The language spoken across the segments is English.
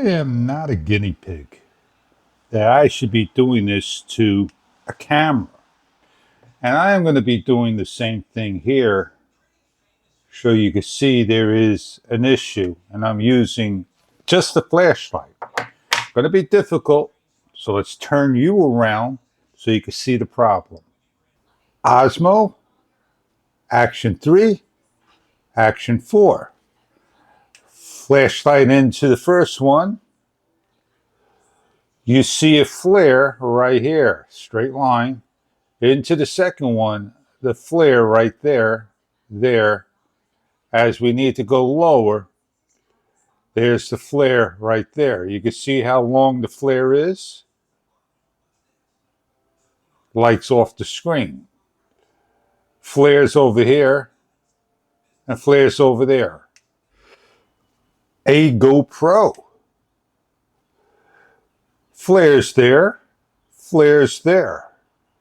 am not a guinea pig that I should be doing this to a camera. And I am going to be doing the same thing here so you can see there is an issue, and I'm using just the flashlight. Going to be difficult, so let's turn you around so you can see the problem. Osmo, Action 3, Action 4. Flashlight into the first one. You see a flare right here, straight line. Into the second one, the flare right there. As we need to go lower, there's the flare right there. You can see how long the flare is. Lights off the screen. Flares over here and flares over there. A GoPro. Flares there, flares there.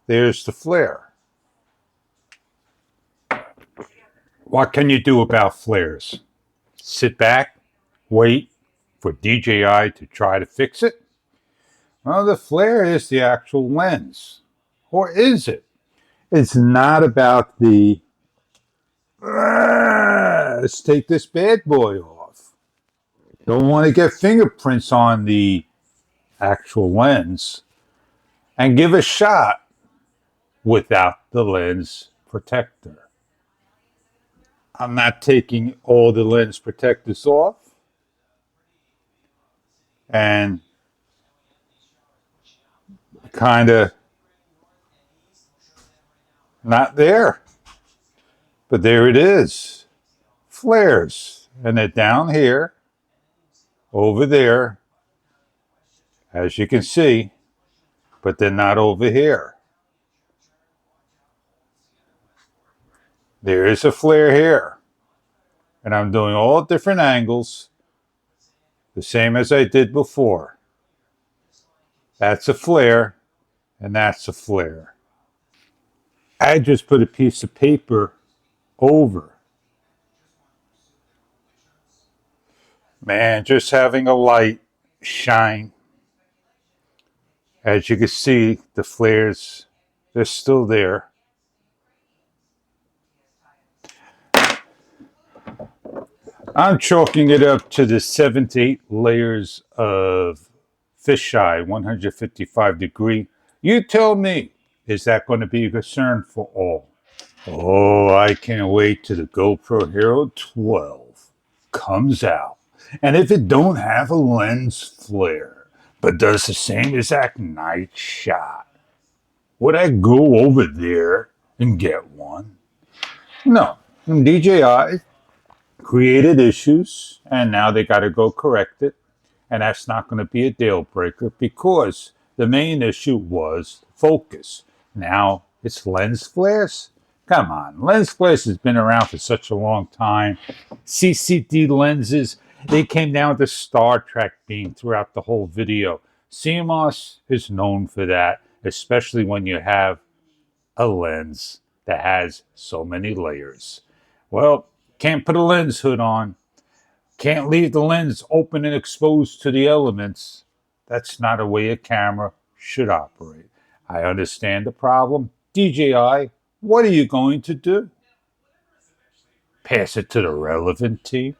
There's the flare. What can you do about flares? Sit back, wait for DJI to try to fix it? Well, the flare is the actual lens. Or is it? It's not about the, let's take this bad boy off. Don't want to get fingerprints on the actual lens and give a shot without the lens protector. I'm not taking all the lens protectors off, and kind of not there, but there it is. Flares, and they're down here, over there, as you can see, but they're not over here. There is a flare here, and I'm doing all different angles, the same as I did before. That's a flare, and that's a flare. I just put a piece of paper over. Man, just having a light shine. As you can see, the flares, they're still there. I'm chalking it up to the 7 to 8 layers of fisheye, 155 degree. You tell me, is that going to be a concern for all? Oh, I can't wait till the GoPro Hero 12 comes out. And if it don't have a lens flare, but does the same exact night shot, would I go over there and get one? No. DJI created issues, and now they got to go correct it. And that's not going to be a deal breaker because the main issue was focus. Now it's lens flares. Come on, lens flares has been around for such a long time. CCD lenses, they came down with the Star Trek beam throughout the whole video. CMOS is known for that, especially when you have a lens that has so many layers. Well, can't put a lens hood on. Can't leave the lens open and exposed to the elements. That's not a way a camera should operate. I understand the problem. DJI, what are you going to do? Pass it to the relevant team?